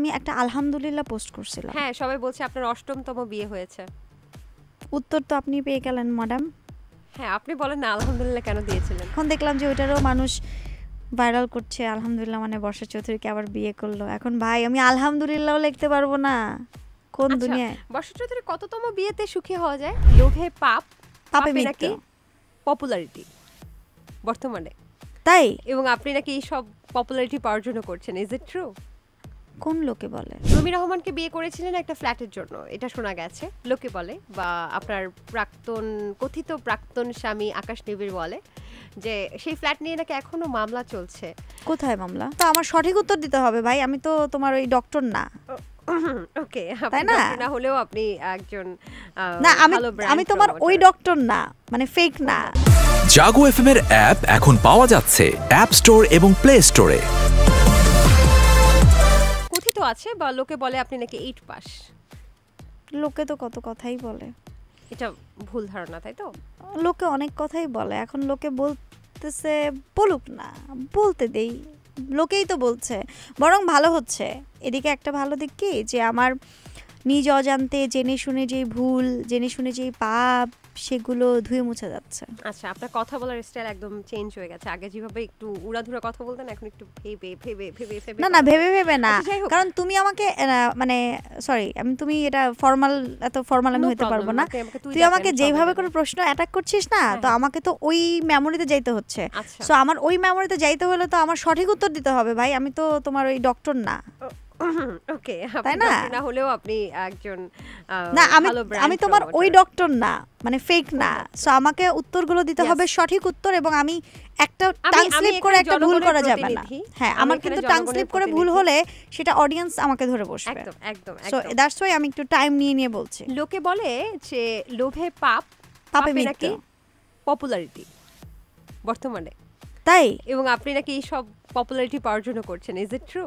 আমি একটা আলহামদুলিল্লাহ পোস্ট করছিলাম। হ্যাঁ, সবাই বলছে আপনার ৮ম বিয়ে হয়েছে। উত্তর তো আপনি পেয়ে গেলেন ম্যাডাম। হ্যাঁ, আপনি বলেন না আলহামদুলিল্লাহ কেন দিয়েছিলেন? এখন দেখলাম যে ওইটারও মানুষ ভাইরাল করছে, আলহামদুলিল্লাহ মানে বর্ষা চৌধুরীকে আবার বিয়ে করলো। এখন ভাই আমি আলহামদুলিল্লাহও লিখতে পারবো না, কোন আচ্ছা, দুনিয়ায়? বর্ষা চৌধুরী কততম বিয়েতে সুখী হওয়া যায়? লোভে পাপ, পাপে পাপে নাকি মৃত্যু। পপুলারিটি বর্তমানে, তাই এবং আপনি নাকি এই সব পপুলারিটি পাওয়ার জন্য করছেন। Is it true? কোন লোকে বলে? রুমি রহমানকে বিয়ে করেছিলেন একটা ফ্ল্যাটের জন্য, এটা শোনা গেছে। লোকে বলে, বা আপনার কথিত প্রাক্তন স্বামী আকাশ নিবিড় বলে যে সেই ফ্ল্যাট নিয়ে নাকি এখনো মামলা চলছে। কোথায় মামলা? তো আমার সঠিক উত্তর দিতে হবে ভাই, আমি তো তোমার ওই ডক্টর না। ওকে, তাই না? না হলেও আপনি একজন না, ভালো আমি brand তোমার ওই promoter। ডক্টর না, মানে ফেক না। জাগো এফএম এর অ্যাপ এখন পাওয়া যাচ্ছে অ্যাপ স্টোর এবং প্লে স্টোরে। কথিত আছে বা লোকে বলে আপনি নাকি 8 পাস। লোকে তো কত কথাই বলে, এটা ভুল ধারণা, তাই তো? লোকে অনেক কথাই বলে। এখন লোকে বলতেছে, বলুক না, বলতে দেই। লোকেই তো বলছে, বরং ভালো হচ্ছে। এদিকে একটা ভালো দিক কি, যে আমার নিজ অজান্তে জেনে শুনে যেই ভুল, জেনে শুনে যেই পাপ, সেগুলো ধুয়ে মুছে যাচ্ছে। আচ্ছা, আপনার কথা বলার স্টাইল একদম চেঞ্জ হয়ে গেছে। আগে যেভাবে একটু উড়াধুরা কথা বলতেন, এখন একটু ভেবে ভেবে ভেবে ভেবে না না, ভেবে ভেবে না। আচ্ছা, যাই হোক। কারণ তুমি আমাকে মানে সরি, তুমি এটা ফর্মাল, এত ফর্মাল আমি No হতে পারবো problem, না। আপনি আমাকে তুই ডাকেন, আমাকে সবাই যেইভাবে ডাকেন। করে প্রশ্ন অ্যাটাক করছিস না, হ্যাঁ, তো হ্যাঁ। আমাকে তো ওই মেমোরিতে যাইতে হচ্ছে। আচ্ছা, সো আমার ওই মেমোরিতে যাইতে হলে তো আমার সঠিক উত্তর দিতে হবে ভাই, আমি তো তোমার ওই ডক্টর না। ওকে, তাই না? না হলেও আপনি একজন না, ভালো আমি brand তোমার ওই promoter। ডক্টর না, মানে ফেক না। সো আমাকে উত্তরগুলো দিতে Yes. হবে সঠিক উত্তর, এবং আমি একটা আমি টাং স্লিপ করে এখানে একটা ভুল জনগণের করা যাবে না। প্রতিনিধি। হ্যাঁ, আমি আমার এখানে কিন্তু টাং জনগণের স্লিপ করে ভুল প্রতিনিধি। হলে সেটা অডিয়েন্স আমাকে ধরে বসবে। একদম একদম সো একদম। দ্যাটস ওয়াই আমি একটু টাইম নিয়ে বলছি। লোকে বলে যে লোভে পাপ, পাপে পাপে নাকি মৃত্যু। পপুলারিটি বর্তমানে, তাই এবং আপনি নাকি এই সব পপুলারিটি পাওয়ার জন্য করছেন। Is it true?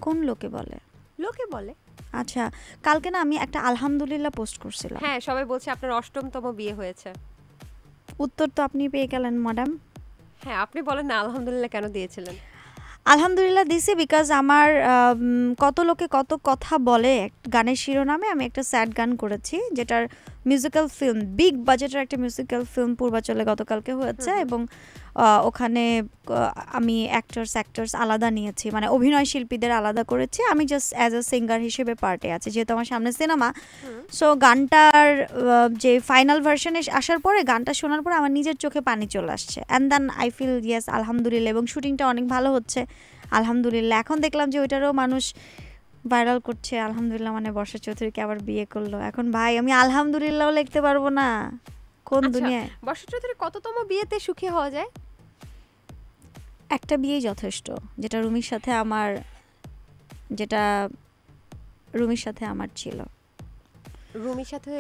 কোন লোকে বলে? লোকে বলে। আচ্ছা, কালকে না আমি একটা আলহামদুলিল্লাহ পোস্ট করছিলাম। হ্যাঁ, সবাই বলছে আপনার ৮ম বিয়ে হয়েছে। উত্তর তো আপনি পেয়ে গেলেন ম্যাডাম। হ্যাঁ, আপনি বলেন না আলহামদুলিল্লাহ কেন দিয়েছিলেন? আলহামদুলিল্লাহ দিছি বিকজ আমার কত লোকে কত কথা বলে গানের শিরোনামে আমি একটা স্যাড গান করেছি, যেটার মিউজিক্যাল ফিল্ম, বিগ বাজেটের একটা মিউজিক্যাল ফিল্ম পূর্বাচলে গতকালকে হয়েছে। এবং ওখানে আমি অ্যাক্টরস আলাদা নিয়েছি, মানে অভিনয় শিল্পীদের আলাদা করেছি। আমি জাস্ট অ্যাজ এ সিঙ্গার হিসেবে পার্টে আছি, যেহেতু আমার সামনে সিনেমা। সো গানটার যে ফাইনাল ভার্সনে আসার পরে, গানটা শোনার পরে আমার নিজের চোখে পানি চলে আসছে। And then I feel yes আলহামদুলিল্লাহ, এবং শুটিংটা অনেক ভালো হচ্ছে আলহামদুলিল্লাহ। এখন দেখলাম যে ওইটারও মানুষ ভাইরাল করছে, আলহামদুলিল্লাহ মানে বর্ষা চৌধুরীকে আবার বিয়ে করলো। এখন ভাই আমি আলহামদুলিল্লাহও লিখতে পারবো না, কোন আচ্ছা, দুনিয়ায়? বর্ষা চৌধুরী কততম বিয়েতে সুখী হওয়া যায়? একটা বিয়েই যথেষ্ট, যেটা রুমির সাথে আমার ছিল। রুমির সাথে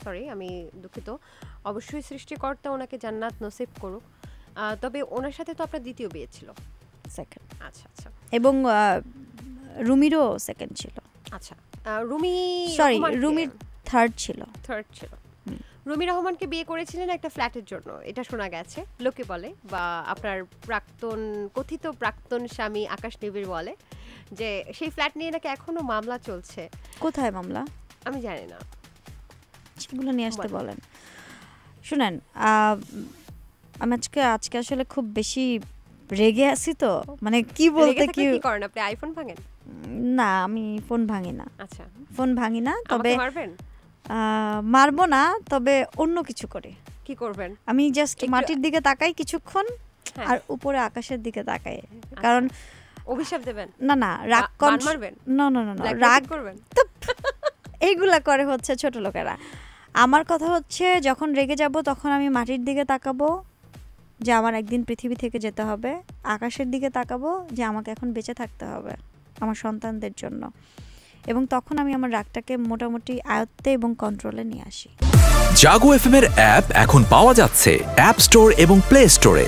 সরি, আমি দুঃখিত। অবশ্যই সৃষ্টিকর্তা ওনাকে জান্নাত নসিব করুক। তবে ওনার সাথে তো আপনার দ্বিতীয় বিয়ে ছিল। সেকেন্ড। আচ্ছা আচ্ছা এবং রুমিরও সেকেন্ড ছিল। আচ্ছা, রুমি সরি, রুমির থার্ড ছিল। থার্ড ছিল। রুমি রহমানকে বিয়ে করেছিলেন একটা ফ্ল্যাটের জন্য, এটা শোনা গেছে। লোকে বলে, বা আপনার কথিত প্রাক্তন স্বামী আকাশ নিবিড় বলে যে সেই ফ্ল্যাট নিয়ে নাকি এখনো মামলা চলছে। কোথায় মামলা? আমি জানি না। সেগুলো নিয়ে আসতে বলেন। বলেন। শুনেন, আমি আজকে আসলে খুব বেশি রেগে আছি, তো মানে কি রেগে বলতে থাকলে কি, কি করেন আপনি? আইফোন ভাঙেন? না আমি ফোন ভাঙি না, আচ্ছা, তবে আমাকে মারবেন? মারবো না, তবে অন্য কিছু করি। কি করবেন? আমি জাস্ট একটু- মাটির দিকে তাকাই কিছুক্ষণ, হ্যাঁ। আর উপরে আকাশের দিকে তাকাই। কারণ অভিশাপ দেবেন? না রাগ বান মারবেন? না Blackmail রাগ করবেন? এইগুলা করে হচ্ছে ছোট লোকেরা। আমার কথা হচ্ছে, যখন রেগে যাব তখন আমি মাটির দিকে তাকাবো যে আমার একদিন পৃথিবী থেকে যেতে হবে, আকাশের দিকে তাকাবো যে আমাকে এখন বেঁচে থাকতে হবে আমার সন্তানদের জন্য, এবং তখন আমি আমার রাগটাকে মোটামুটি আয়ত্তে এবং কন্ট্রোলে নিয়ে আসি। জাগো এফএম এর অ্যাপ এখন পাওয়া যাচ্ছে অ্যাপ স্টোর এবং প্লে স্টোরে।